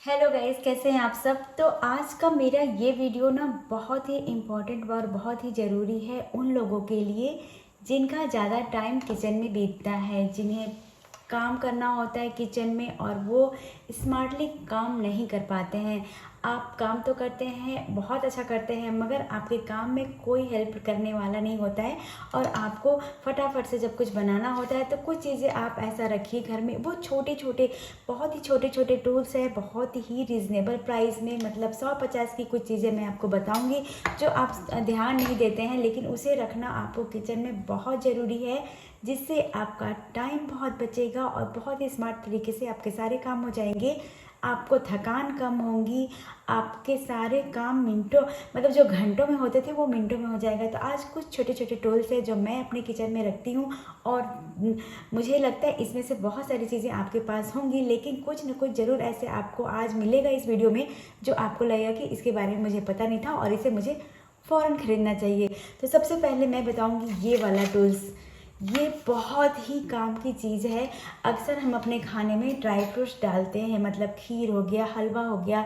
Hello guys, कैसे हैं आप सब। तो आज का मेरा ये वीडियो ना बहुत ही इम्पोर्टेंट और बहुत ही ज़रूरी है उन लोगों के लिए जिनका ज़्यादा टाइम किचन में बीतता है, जिन्हें काम करना होता है किचन में और वो स्मार्टली काम नहीं कर पाते हैं। आप काम तो करते हैं, बहुत अच्छा करते हैं, मगर आपके काम में कोई हेल्प करने वाला नहीं होता है और आपको फटाफट से जब कुछ बनाना होता है तो कुछ चीज़ें आप ऐसा रखिए घर में, वो छोटे छोटे बहुत ही छोटे छोटे टूल्स हैं, बहुत ही रीज़नेबल प्राइस में, मतलब 150 की कुछ चीज़ें मैं आपको बताऊंगी जो आप ध्यान नहीं देते हैं, लेकिन उसे रखना आपको किचन में बहुत ज़रूरी है, जिससे आपका टाइम बहुत बचेगा और बहुत ही स्मार्ट तरीके से आपके सारे काम हो जाएंगे। आपको थकान कम होगी, आपके सारे काम मिनटों, मतलब जो घंटों में होते थे वो मिनटों में हो जाएगा। तो आज कुछ छोटे छोटे टूल्स हैं जो मैं अपने किचन में रखती हूँ और मुझे लगता है इसमें से बहुत सारी चीज़ें आपके पास होंगी, लेकिन कुछ न कुछ ज़रूर ऐसे आपको आज मिलेगा इस वीडियो में जो आपको लगेगा कि इसके बारे में मुझे पता नहीं था और इसे मुझे फ़ौरन ख़रीदना चाहिए। तो सबसे पहले मैं बताऊँगी ये वाला टूल्स। ये बहुत ही काम की चीज़ है। अक्सर हम अपने खाने में ड्राई फ्रूट्स डालते हैं, मतलब खीर हो गया, हलवा हो गया,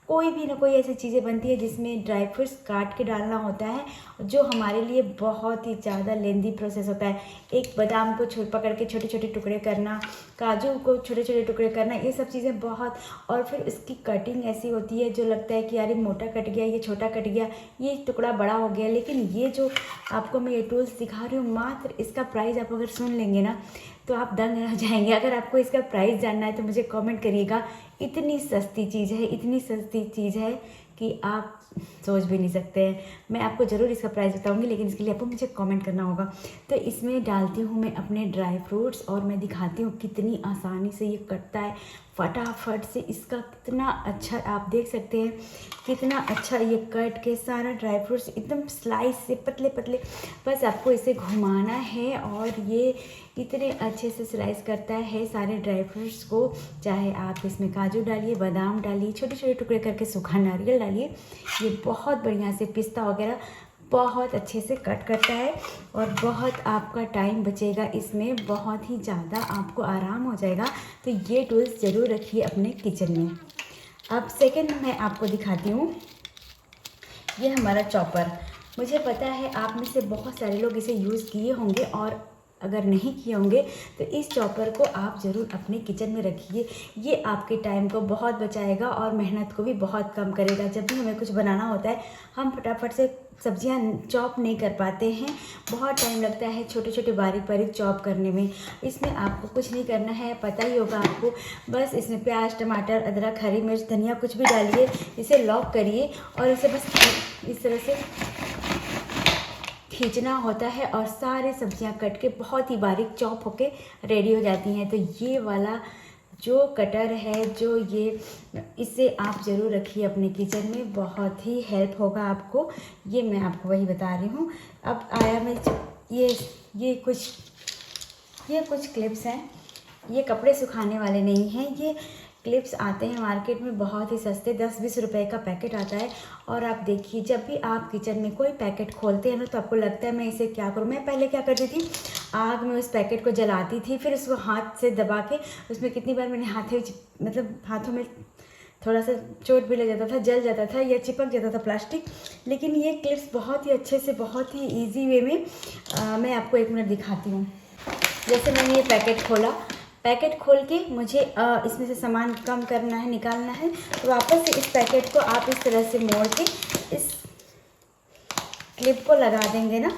कोई भी ना कोई ऐसी चीज़ें बनती है जिसमें ड्राई फ्रूट्स काट के डालना होता है, जो हमारे लिए बहुत ही ज़्यादा लेंदी प्रोसेस होता है। एक बादाम को पकड़ के छोटे छोटे टुकड़े करना, काजू को छोटे छोटे टुकड़े करना, ये सब चीज़ें बहुत, और फिर इसकी कटिंग ऐसी होती है जो लगता है कि यार ये मोटा कट गया, ये छोटा कट गया, ये टुकड़ा बड़ा हो गया। लेकिन ये जो आपको मैं ये टूल्स दिखा रही हूँ, मात्र इसका प्राइस आप अगर सुन लेंगे ना तो आप दंग रह जाएंगे। अगर आपको इसका प्राइस जानना है तो मुझे कमेंट करिएगा। इतनी सस्ती चीज़ है, इतनी सस्ती चीज़ है कि आप सोच भी नहीं सकते हैं। मैं आपको ज़रूर इसका प्राइस बताऊंगी, लेकिन इसके लिए आपको मुझे कमेंट करना होगा। तो इसमें डालती हूँ मैं अपने ड्राई फ्रूट्स और मैं दिखाती हूँ कितनी आसानी से ये कटता है फटाफट से। इसका कितना अच्छा आप देख सकते हैं, कितना अच्छा ये कट के सारा ड्राई फ्रूट्स एकदम स्लाइस से पतले पतले, बस आपको इसे घुमाना है और ये इतने अच्छे से स्लाइस करता है सारे ड्राई फ्रूट्स को। चाहे आप इसमें काजू डालिए, बादाम डालिए, छोटे छोटे टुकड़े करके सूखा नारियल डालिए, ये बहुत बढ़िया से पिस्ता वगैरह बहुत अच्छे से कट करता है और बहुत आपका टाइम बचेगा इसमें, बहुत ही ज़्यादा आपको आराम हो जाएगा। तो ये टूल्स ज़रूर रखिए अपने किचन में। अब सेकंड मैं आपको दिखाती हूँ, ये हमारा चॉपर। मुझे पता है आप में से बहुत सारे लोग इसे यूज़ किए होंगे और अगर नहीं किए होंगे तो इस चॉपर को आप ज़रूर अपने किचन में रखिए। ये आपके टाइम को बहुत बचाएगा और मेहनत को भी बहुत कम करेगा। जब भी हमें कुछ बनाना होता है हम फटाफट से सब्जियां चॉप नहीं कर पाते हैं, बहुत टाइम लगता है छोटे छोटे बारीक बारीक चॉप करने में। इसमें आपको कुछ नहीं करना है, पता ही होगा आपको। बस इसमें प्याज, टमाटर, अदरक, हरी मिर्च, धनिया कुछ भी डालिए, इसे लॉक करिए और इसे बस इस तरह से खींचना होता है और सारे सब्जियां कट के बहुत ही बारीक चॉप होके रेडी हो जाती हैं। तो ये वाला जो कटर है, जो ये, इसे आप ज़रूर रखिए अपने किचन में, बहुत ही हेल्प होगा आपको। ये मैं आपको वही बता रही हूँ। अब आया मैं ये कुछ क्लिप्स हैं। ये कपड़े सुखाने वाले नहीं हैं, ये क्लिप्स आते हैं मार्केट में बहुत ही सस्ते, 10-20 रुपए का पैकेट आता है। और आप देखिए, जब भी आप किचन में कोई पैकेट खोलते हैं ना तो आपको लगता है मैं इसे क्या करूँ। मैं पहले क्या करती थी, आग में उस पैकेट को जलाती थी, फिर उसको हाथ से दबा के, उसमें कितनी बार मैंने हाथों में थोड़ा सा चोट भी लग जाता था, जल जाता था या चिपक जाता था प्लास्टिक। लेकिन ये क्लिप्स बहुत ही अच्छे से, बहुत ही ईजी वे में मैं आपको 1 मिनट दिखाती हूँ। जैसे मैंने ये पैकेट खोला, पैकेट खोल के मुझे इसमें से सामान कम करना है, निकालना है, तो वापस से इस पैकेट को आप इस तरह से मोड़ के इस क्लिप को लगा देंगे ना,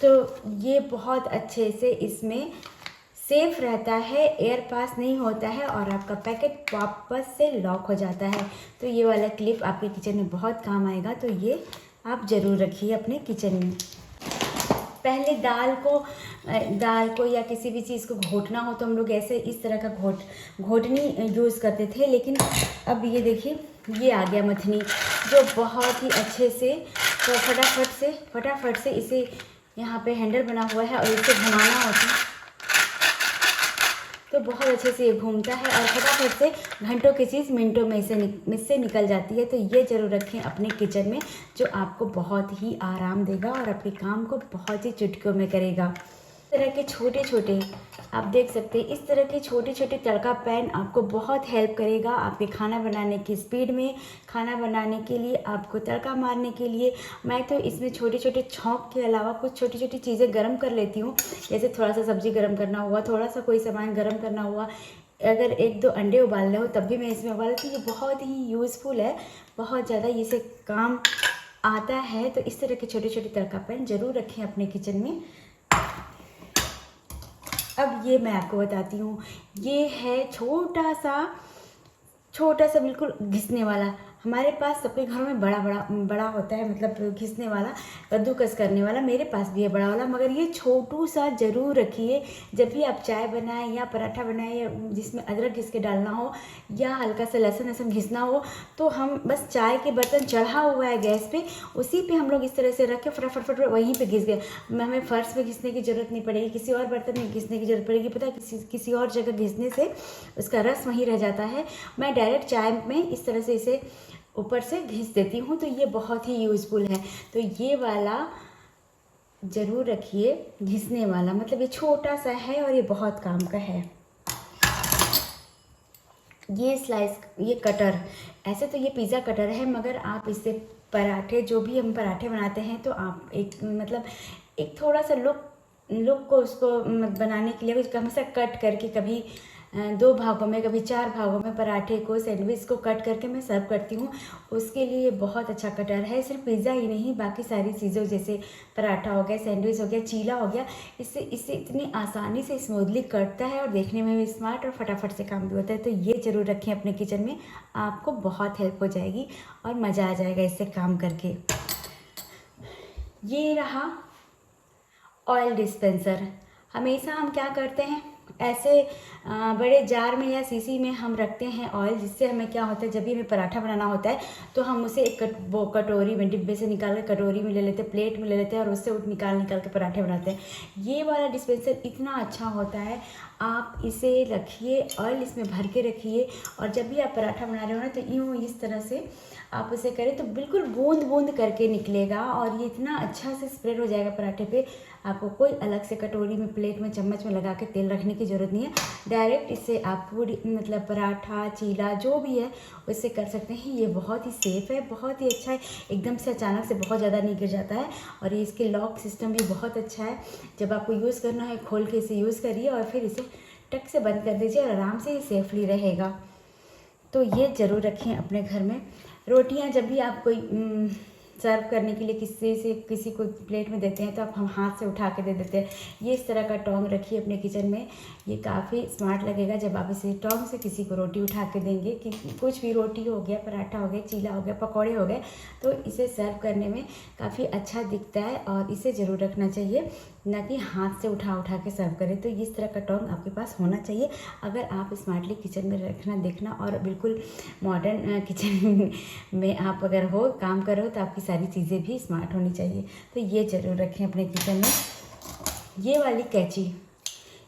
तो ये बहुत अच्छे से इसमें सेफ रहता है, एयर पास नहीं होता है और आपका पैकेट वापस से लॉक हो जाता है। तो ये वाला क्लिप आपके किचन में बहुत काम आएगा, तो ये आप ज़रूर रखिए अपने किचन में। पहले दाल को या किसी भी चीज़ को घोटना हो तो हम लोग ऐसे इस तरह का घोटनी यूज़ करते थे, लेकिन अब ये देखिए ये आ गया मथनी, जो बहुत ही अच्छे से, तो फटाफट से इसे, यहाँ पे हैंडल बना हुआ है और इसे घुमाना होता है तो बहुत अच्छे से ये घूमता है और फटाफट से घंटों की चीज़ मिनटों में इससे निकल जाती है। तो ये ज़रूर रखें अपने किचन में, जो आपको बहुत ही आराम देगा और आपके काम को बहुत ही चुटकियों में करेगा। तरह के छोटे छोटे आप देख सकते हैं, इस तरह के छोटे छोटे तड़का पैन आपको बहुत हेल्प करेगा आपके खाना बनाने की स्पीड में, खाना बनाने के लिए, आपको तड़का मारने के लिए। मैं तो इसमें छोटे छोटे छौंक के अलावा कुछ छोटी छोटी चीज़ें गरम कर लेती हूँ, जैसे थोड़ा सा सब्ज़ी गरम करना हुआ, थोड़ा सा कोई सामान गरम करना हुआ, अगर 1-2 अंडे उबालने हो तब भी मैं इसमें उबाल लेती हूँ। ये बहुत ही यूज़फुल है, बहुत ज़्यादा इसे काम आता है। तो इस तरह के छोटे छोटे तड़का पैन ज़रूर रखें अपने किचन में। अब ये मैं आपको बताती हूँ, ये है छोटा सा बिल्कुल घिसने वाला। हमारे पास सबके घरों में बड़ा होता है, मतलब घिसने वाला, कद्दूकस करने वाला। मेरे पास भी है बड़ा वाला, मगर ये छोटू सा ज़रूर रखिए। जब भी आप चाय बनाएं या पराठा बनाएं या जिसमें अदरक घिस के डालना हो या हल्का सा लहसुन घिसना हो, तो हम बस चाय के बर्तन चढ़ा हुआ है गैस पे, उसी पे हम लोग इस तरह से रख के फटाफट वहीं पे घिस गए। हमें फर्श में घिसने की ज़रूरत नहीं पड़ेगी, किसी और बर्तन में घिसने की ज़रूरत पड़ेगी। पता है, किसी और जगह घिसने से उसका रस वहीं रह जाता है। मैं डायरेक्ट चाय में इस तरह से इसे ऊपर से घिस देती हूँ, तो ये बहुत ही यूज़फुल है। तो ये वाला ज़रूर रखिए, घिसने वाला, मतलब ये छोटा सा है और ये बहुत काम का है। ये स्लाइस, ये कटर, ऐसे तो ये पिज़्ज़ा कटर है, मगर आप इससे पराठे, जो भी हम पराठे बनाते हैं, तो आप एक थोड़ा सा लुक को उसको बनाने के लिए हमेशा कट करके, कभी 2 भागों में, कभी 4 भागों में पराठे को, सैंडविच को कट करके मैं सर्व करती हूँ। उसके लिए बहुत अच्छा कटर है। सिर्फ पिज़्ज़ा ही नहीं, बाकी सारी चीज़ों जैसे पराठा हो गया, सैंडविच हो गया, चीला हो गया, इससे इतनी आसानी से स्मूथली कटता है और देखने में भी स्मार्ट और फटाफट से काम भी होता है। तो ये ज़रूर रखें अपने किचन में, आपको बहुत हेल्प हो जाएगी और मज़ा आ जाएगा इससे काम करके। ये रहा ऑयल डिस्पेंसर। हमेशा हम क्या करते हैं, ऐसे बड़े जार में या सीसी में हम रखते हैं ऑयल, जिससे हमें क्या होता है, जब भी हमें पराठा बनाना होता है तो हम उसे एक कटोरी में, डिब्बे से निकाल कर कटोरी में ले लेते हैं, प्लेट में ले लेते हैं और उससे निकाल के पराठे बनाते हैं। ये वाला डिस्पेंसर इतना अच्छा होता है, आप इसे रखिए, ऑयल इसमें भर के रखिए, और जब भी आप पराठा बना रहे हो ना, तो यूँ इस तरह से आप उसे करें तो बिल्कुल बूंद बूंद करके निकलेगा और ये इतना अच्छा से स्प्रेड हो जाएगा पराठे पे। आपको कोई अलग से कटोरी में, प्लेट में, चम्मच में लगा के तेल रखने की ज़रूरत नहीं है। डायरेक्ट इससे आप पूरी, मतलब पराठा, चीला जो भी है उससे कर सकते हैं। ये बहुत ही सेफ़ है, बहुत ही अच्छा है, एकदम से अचानक से बहुत ज़्यादा नहीं गिर जाता है। और ये इसके लॉक सिस्टम भी बहुत अच्छा है। जब आपको यूज़ करना है, खोल के इसे यूज़ करिए और फिर इसे टक से बंद कर दीजिए और आराम से ये सेफली रहेगा। तो ये ज़रूर रखें अपने घर में। रोटियां जब भी आप कोई सर्व करने के लिए किसी को प्लेट में देते हैं, तो आप हम हाथ से उठा के दे देते हैं। ये इस तरह का टोंग रखिए अपने किचन में, ये काफ़ी स्मार्ट लगेगा जब आप इसे टोंग से किसी को रोटी उठा के देंगे, कि कुछ भी रोटी हो गया, पराठा हो गया, चीला हो गया, पकौड़े हो गए, तो इसे सर्व करने में काफ़ी अच्छा दिखता है और इसे ज़रूर रखना चाहिए, ना कि हाथ से उठा के सर्व करें। तो इस तरह का टोंग आपके पास होना चाहिए अगर आप स्मार्टली किचन में रखना, देखना और बिल्कुल मॉडर्न किचन में आप अगर हो, काम कर रहे हो, तो आपकी सारी चीज़ें भी स्मार्ट होनी चाहिए। तो ये ज़रूर रखें अपने किचन में। ये वाली कैंची,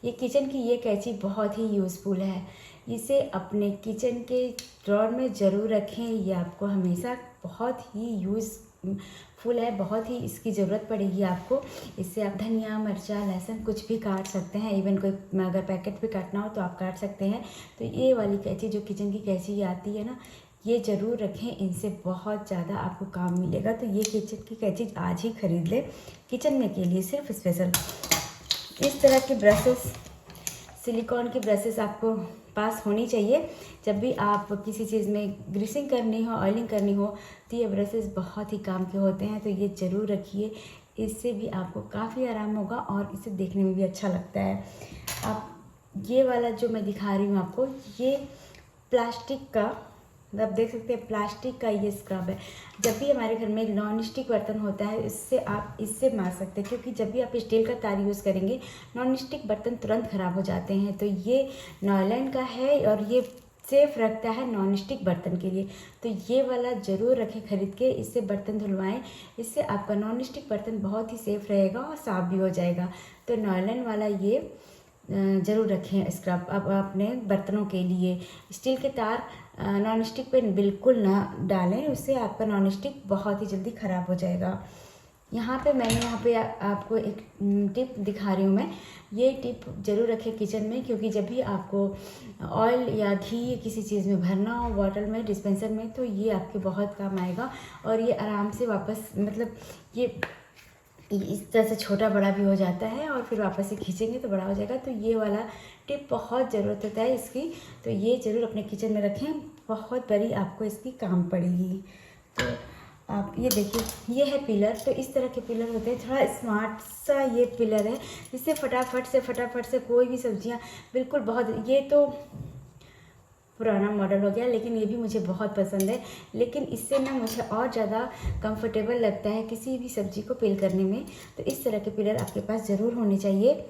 ये किचन की ये कैंची बहुत ही यूज़फुल है, इसे अपने किचन के ड्रॉर में ज़रूर रखें। ये आपको हमेशा बहुत ही यूज़फुल है, बहुत ही इसकी ज़रूरत पड़ेगी आपको। इससे आप धनिया, मिर्चा, लहसुन कुछ भी काट सकते हैं, इवन कोई अगर पैकेट भी काटना हो तो आप काट सकते हैं। तो ये वाली कैंची, जो किचन की कैंची आती है ना, ये ज़रूर रखें, इनसे बहुत ज़्यादा आपको काम मिलेगा। तो ये किचन की कैंची आज ही खरीद ले किचन में के लिए, सिर्फ स्पेशल। इस तरह के ब्रशेस, सिलिकॉन की ब्रशेस आपको पास होनी चाहिए। जब भी आप किसी चीज़ में ग्रीसिंग करनी हो, ऑयलिंग करनी हो, तो ये ब्रशेस बहुत ही काम के होते हैं। तो ये ज़रूर रखिए, इससे भी आपको काफ़ी आराम होगा और इसे देखने में भी अच्छा लगता है। आप ये वाला जो मैं दिखा रही हूँ आपको, ये प्लास्टिक का, आप देख सकते हैं, प्लास्टिक का ये स्क्रब है। जब भी हमारे घर में नॉन स्टिक बर्तन होता है, इससे आप इससे मार सकते हैं, क्योंकि जब भी आप स्टील का तार यूज़ करेंगे, नॉन स्टिक बर्तन तुरंत ख़राब हो जाते हैं। तो ये नॉयलन का है और ये सेफ़ रखता है नॉन स्टिक बर्तन के लिए। तो ये वाला ज़रूर रखें खरीद के, इससे बर्तन धुलवाएं, इससे आपका नॉन स्टिक बर्तन बहुत ही सेफ़ रहेगा और साफ़ भी हो जाएगा। तो नॉयलन वाला ये ज़रूर रखें स्क्रब अब अपने बर्तनों के लिए। स्टील के तार नॉन स्टिक पे बिल्कुल ना डालें, उससे आपका नॉन स्टिक बहुत ही जल्दी ख़राब हो जाएगा। यहाँ पे मैंने आपको एक टिप दिखा रही हूँ मैं। ये टिप ज़रूर रखें किचन में, क्योंकि जब भी आपको ऑयल या घी किसी चीज़ में भरना हो, बॉटल में, डिस्पेंसर में, तो ये आपके बहुत काम आएगा। और ये आराम से वापस मतलब ये इस तरह से छोटा बड़ा भी हो जाता है और फिर वापस से खींचेंगे तो बड़ा हो जाएगा। तो ये वाला टिप बहुत ज़रूरत होता है इसकी, तो ये ज़रूर अपने किचन में रखें, बहुत बड़ी आपको इसकी काम पड़ेगी। तो आप ये देखिए, ये है पिलर। तो इस तरह के पिलर होते हैं, थोड़ा स्मार्ट सा ये पिलर है, जिससे फटाफट से कोई भी सब्जियां बिल्कुल बहुत, ये तो पुराना मॉडल हो गया, लेकिन ये भी मुझे बहुत पसंद है। लेकिन इससे ना मुझे और ज़्यादा कंफर्टेबल लगता है किसी भी सब्ज़ी को पील करने में। तो इस तरह के पिलर आपके पास ज़रूर होने चाहिए।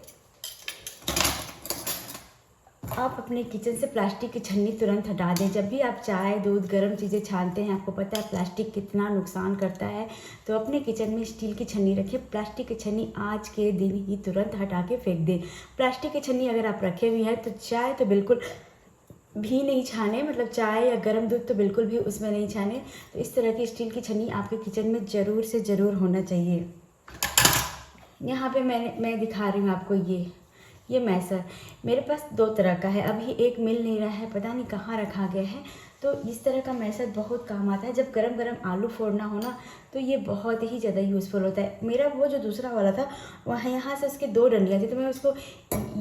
आप अपने किचन से प्लास्टिक की छन्नी तुरंत हटा दें। जब भी आप चाय, दूध, गर्म चीज़ें छानते हैं, आपको पता है प्लास्टिक कितना नुकसान करता है, तो अपने किचन में स्टील की छन्नी रखें। प्लास्टिक की छन्नी आज के दिन ही तुरंत हटा के फेंक दें। प्लास्टिक की छन्नी अगर आप रखे हुई है तो चाय तो बिल्कुल भी नहीं छाने, मतलब चाय या गर्म दूध तो बिल्कुल भी उसमें नहीं छाने। तो इस तरह की स्टील की छन्नी आपके किचन में ज़रूर से ज़रूर होना चाहिए। यहाँ पे मैं दिखा रही हूँ आपको ये मैसर मेरे पास 2 तरह का है। अभी एक मिल नहीं रहा है, पता नहीं कहाँ रखा गया है। तो इस तरह का मैसर बहुत काम आता है जब गरम गरम आलू फोड़ना हो ना, तो ये बहुत ही ज़्यादा यूज़फुल होता है। मेरा वो जो दूसरा वाला था, वहाँ यहाँ से उसके 2 डंडियाँ थी, तो मैं उसको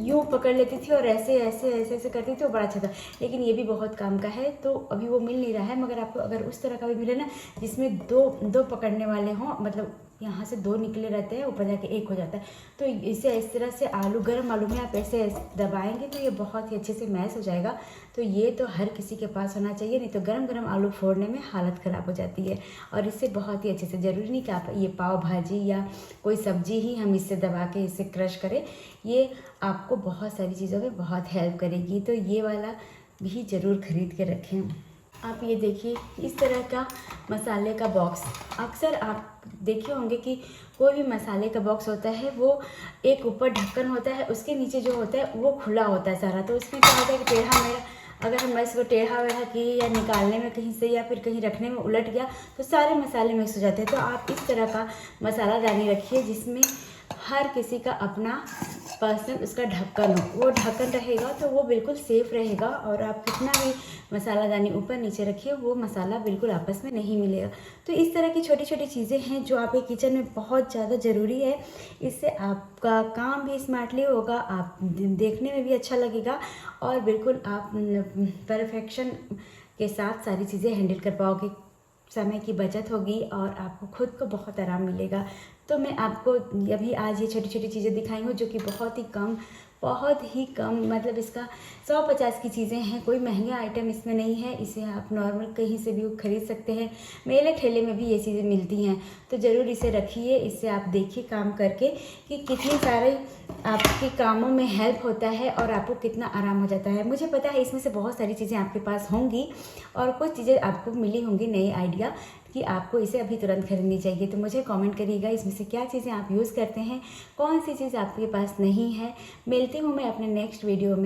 यूँ पकड़ लेती थी और ऐसे ऐसे ऐसे ऐसे करती थी, वो बड़ा अच्छा था। लेकिन ये भी बहुत काम का है, तो अभी वो मिल नहीं रहा है। मगर आपको अगर उस तरह का भी मिले ना, जिसमें दो पकड़ने वाले हों, मतलब यहाँ से 2 निकले रहते हैं, ऊपर जाके 1 हो जाता है, तो इसे इस तरह से गर्म आलू में आप ऐसे दबाएंगे तो ये बहुत ही अच्छे से मैश हो जाएगा। तो ये तो हर किसी के पास होना चाहिए, नहीं तो गरम गरम आलू फोड़ने में हालत ख़राब हो जाती है। और इससे बहुत ही अच्छे से, ज़रूरी नहीं कि आप ये पाव भाजी या कोई सब्जी ही हम इससे दबा के इसे क्रश करें, ये आपको बहुत सारी चीज़ों में बहुत हेल्प करेगी। तो ये वाला भी ज़रूर ख़रीद के रखें। आप ये देखिए, इस तरह का मसाले का बॉक्स, अक्सर आप देखे होंगे कि कोई भी मसाले का बॉक्स होता है, वो एक ऊपर ढक्कन होता है, उसके नीचे जो होता है वो खुला होता है सारा। तो उसमें क्या होता है कि टेढ़ा मेढ़ा, अगर हम इसको टेढ़ा वेढ़ा किए या निकालने में कहीं से या फिर कहीं रखने में उलट गया, तो सारे मसाले मिक्स हो जाते हैं। तो आप इस तरह का मसालादानी रखिए जिसमें हर किसी का अपना पर्सनल उसका ढक्कन हो। वो ढक्कन रहेगा तो वो बिल्कुल सेफ़ रहेगा, और आप कितना भी मसालादानी ऊपर नीचे रखिए, वो मसाला बिल्कुल आपस में नहीं मिलेगा। तो इस तरह की छोटी छोटी चीज़ें हैं जो आपके किचन में बहुत ज़्यादा ज़रूरी है। इससे आपका काम भी स्मार्टली होगा, आप देखने में भी अच्छा लगेगा, और बिल्कुल आप परफेक्शन के साथ सारी चीज़ें हैंडल कर पाओगे। समय की बचत होगी और आपको खुद को बहुत आराम मिलेगा। तो मैं आपको अभी आज ये छोटी छोटी चीज़ें दिखाई हूँ, जो कि बहुत ही कम, मतलब इसका 150 की चीज़ें हैं, कोई महंगा आइटम इसमें नहीं है। इसे आप नॉर्मल कहीं से भी खरीद सकते हैं, मेले ठेले में भी ये चीज़ें मिलती हैं। तो ज़रूर इसे रखिए, इससे आप देखिए काम करके कि कितनी सारे आपके कामों में हेल्प होता है और आपको कितना आराम हो जाता है। मुझे पता है इसमें से बहुत सारी चीज़ें आपके पास होंगी और कुछ चीज़ें आपको मिली होंगी नई आइडिया कि आपको इसे अभी तुरंत खरीदनी चाहिए। तो मुझे कमेंट करिएगा इसमें से क्या चीज़ें आप यूज़ करते हैं, कौन सी चीज़ आपके पास नहीं है। मिलती हूँ मैं अपने नेक्स्ट वीडियो में।